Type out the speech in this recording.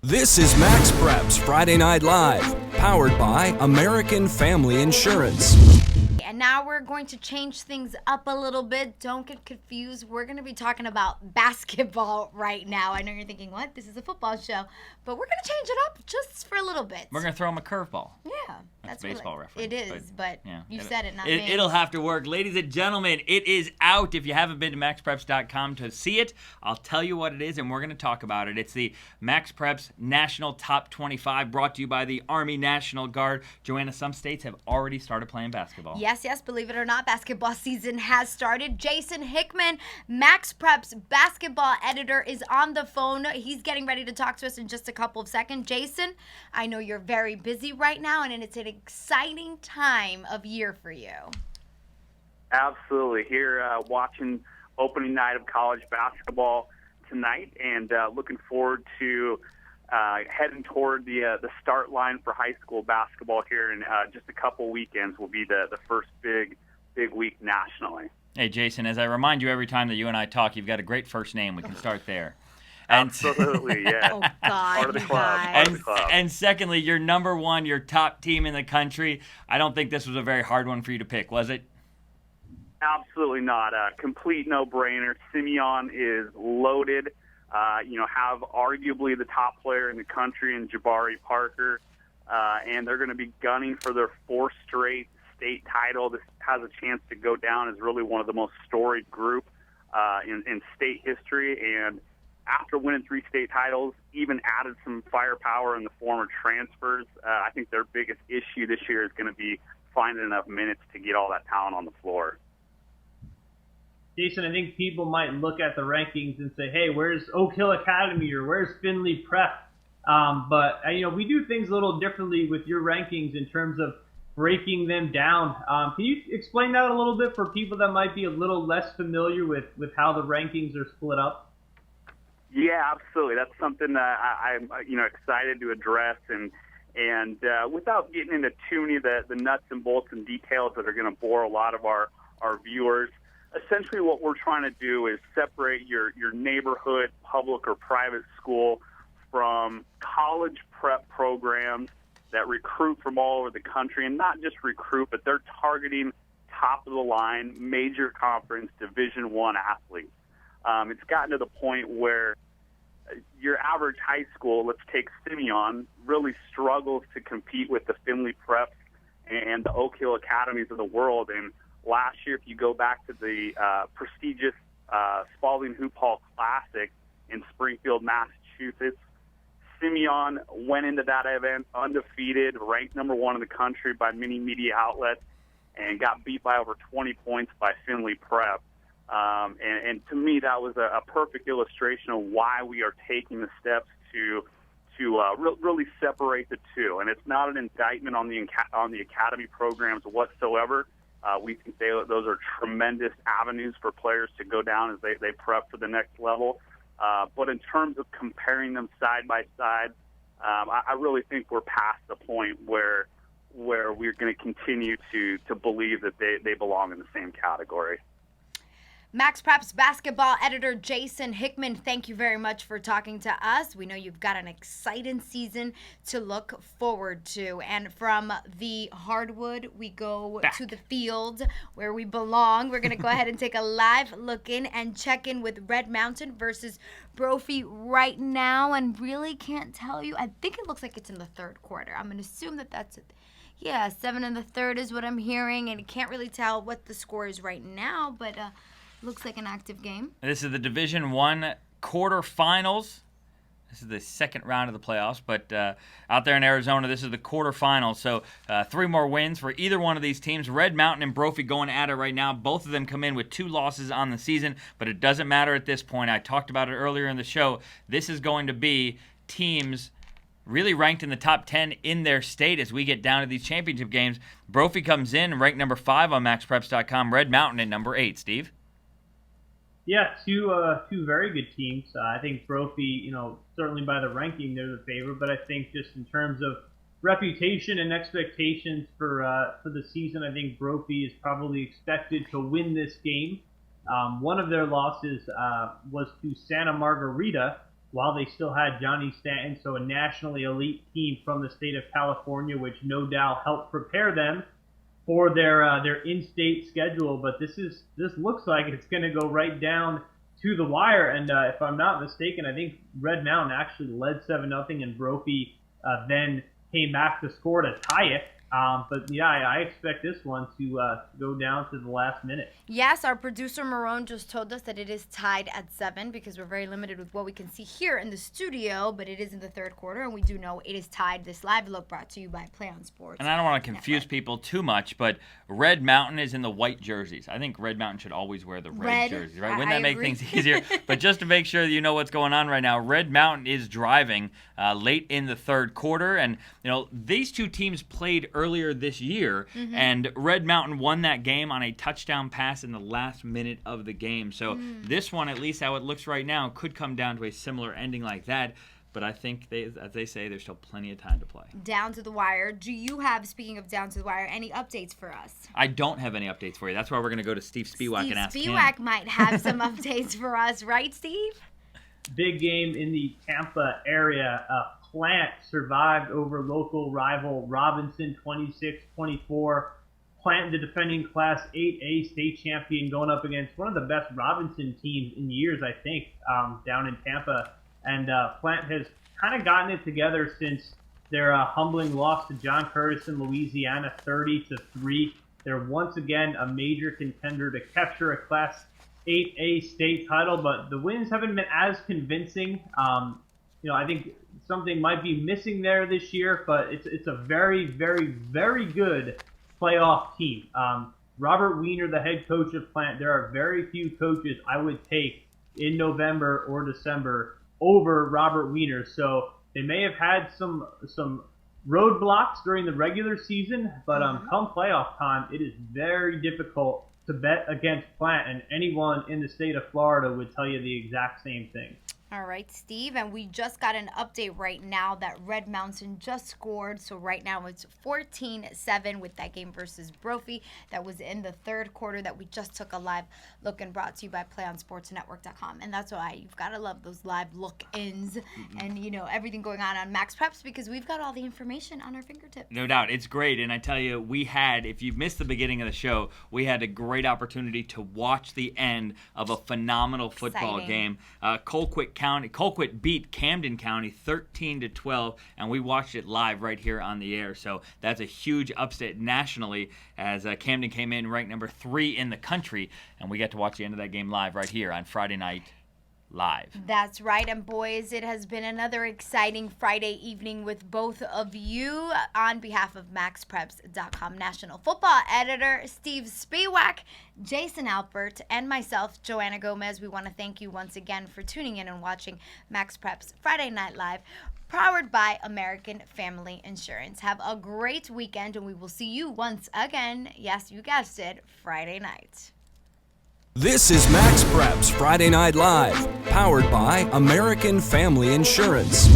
This is Max Preps Friday Night Live, powered by American Family Insurance. And now we're going to change things up a little bit. Don't get confused. We're going to be talking about basketball right now. I know you're thinking, what? This is a football show. But we're going to change it up just for a little bit. We're going to throw him a curvesball. Yeah. That's a baseball reference. It is, but yeah, you said it, not me. It'll have to work. Ladies and gentlemen, it is out. If you haven't been to maxpreps.com to see it, I'll tell you what it is, and we're going to talk about it. It's the Max Preps National Top 25, brought to you by the Army National Guard. Joanna, some states have already started playing basketball. Yes, believe it or not, basketball season has started. Jason Hickman, Max Preps basketball editor, is on the phone. He's getting ready to talk to us in just a couple of seconds. Jason, I know you're very busy right now, and it's an exciting time of year for you. Absolutely. Here watching opening night of college basketball tonight, and looking forward to heading toward the start line for high school basketball here in just a couple weekends. Will be the first big week nationally. Hey, Jason, as I remind you every time that you and I talk, you've got a great first name. We can start there. Absolutely, yeah. Oh, God, part of the club. And secondly, your number one, your top team in the country. I don't think this was a very hard one for you to pick, was it? Absolutely not. A complete no-brainer. Simeon is loaded. Have arguably the top player in the country in Jabari Parker, and they're going to be gunning for their fourth straight state title. This has a chance to go down as really one of the most storied group in state history, and after winning 3 state titles, even added some firepower in the form of transfers. I think their biggest issue this year is going to be finding enough minutes to get all that talent on the floor. Jason, I think people might look at the rankings and say, hey, where's Oak Hill Academy or where's Findlay Prep? But we do things a little differently with your rankings in terms of breaking them down. Can you explain that a little bit for people that might be a little less familiar with how the rankings are split up? Yeah, absolutely. That's something that I'm excited to address, and without getting into too many of the nuts and bolts and details that are going to bore a lot of our viewers. Essentially, what we're trying to do is separate your neighborhood public or private school from college prep programs that recruit from all over the country, and not just recruit, but they're targeting top of the line, major conference, Division I athletes. It's gotten to the point where your average high school, let's take Simeon, really struggles to compete with the Findlay Preps and the Oak Hill Academies of the world. And last year, if you go back to the prestigious Spalding Hoop Hall Classic in Springfield, Massachusetts, Simeon went into that event undefeated, ranked number 1 in the country by many media outlets, and got beat by over 20 points by Findlay Prep. And to me, that was a perfect illustration of why we are taking the steps to really separate the two. And it's not an indictment on the academy programs whatsoever. We think those are tremendous avenues for players to go down as they prep for the next level. But in terms of comparing them side by side, I really think we're past the point where we're going to continue to believe that they belong in the same category. Max Preps basketball editor Jason Hickman, thank you very much for talking to us. We know you've got an exciting season to look forward to. And from the hardwood, we go to the field where we belong. We're going to go ahead and take a live look in and check in with Red Mountain versus Brophy right now. And really can't tell you. I think it looks like it's in the third quarter. I'm going to assume that's it. Yeah, 7 in the third is what I'm hearing. And I can't really tell what the score is right now, but looks like an active game. This is the Division I quarterfinals. This is the second round of the playoffs, but out there in Arizona, this is the quarterfinals. So 3 more wins for either one of these teams. Red Mountain and Brophy going at it right now. Both of them come in with 2 losses on the season, but it doesn't matter at this point. I talked about it earlier in the show. This is going to be teams really ranked in the top 10 in their state as we get down to these championship games. Brophy comes in ranked number 5 on maxpreps.com. Red Mountain at number 8. Steve? Yeah, two very good teams. I think Brophy, certainly by the ranking, they're the favorite. But I think just in terms of reputation and expectations for the season, I think Brophy is probably expected to win this game. One of their losses was to Santa Margarita, while they still had Johnny Stanton, so a nationally elite team from the state of California, which no doubt helped prepare them for their in-state schedule. But this looks like it's going to go right down to the wire. And if I'm not mistaken, I think Red Mountain actually led 7-0, and Brophy then came back to score to tie it. But yeah, I expect this one to go down to the last minute. Yes, our producer Marone just told us that it is tied at 7 because we're very limited with what we can see here in the studio, but it is in the third quarter, and we do know it is tied. This live look brought to you by Play On Sports. And I don't want to confuse people too much, but Red Mountain is in the white jerseys. I think Red Mountain should always wear the red jerseys, right? Wouldn't that make things easier? But just to make sure that you know what's going on right now, Red Mountain is driving late in the third quarter, and these two teams played earlier this year, and Red Mountain won that game on a touchdown pass in the last minute of the game. So this one, at least how it looks right now, could come down to a similar ending like that. But I think, as they say, there's still plenty of time to play. Down to the wire. Do you have, speaking of down to the wire, any updates for us? I don't have any updates for you. That's why we're going to go to Steve Spiewak and ask him. Steve Spiewak might have some updates for us, right, Steve? Big game in the Tampa area. Plant survived over local rival Robinson 26-24. Plant, the defending Class 8A state champion, going up against one of the best Robinson teams in years, I think, down in Tampa. And Plant has kind of gotten it together since their humbling loss to John Curtis in Louisiana, 30-3. They're once again a major contender to capture a Class 8A state title, but the wins haven't been as convincing. I think something might be missing there this year, but it's a very, very, very good playoff team. Robert Weiner, the head coach of Plant, there are very few coaches I would take in November or December over Robert Weiner. So they may have had some roadblocks during the regular season, but come playoff time, it is very difficult to bet against Plant, and anyone in the state of Florida would tell you the exact same thing. All right, Steve, and we just got an update right now that Red Mountain just scored. So right now it's 14-7 with that game versus Brophy. That was in the third quarter that we just took a live look and brought to you by PlayOnSportsNetwork.com. And that's why you've got to love those live look-ins and, everything going on Max Preps, because we've got all the information on our fingertips. No doubt. It's great. And I tell you, if you missed the beginning of the show, we had a great opportunity to watch the end of a phenomenal football game. Colquitt beat Camden County 13-12, and we watched it live right here on the air. So that's a huge upset nationally, as Camden came in ranked number 3 in the country, and we got to watch the end of that game live right here on Friday Night Live. That's right, and boys, it has been another exciting Friday evening with both of you. On behalf of MaxPreps.com National Football Editor Steve Spiewak, Jason Alpert, and myself, Joanna Gomez, we want to thank you once again for tuning in and watching Max Preps Friday Night Live, powered by American Family Insurance. Have a great weekend, and we will see you once again, yes, you guessed it, Friday night. This is Max Preps Friday Night Live, powered by American Family Insurance.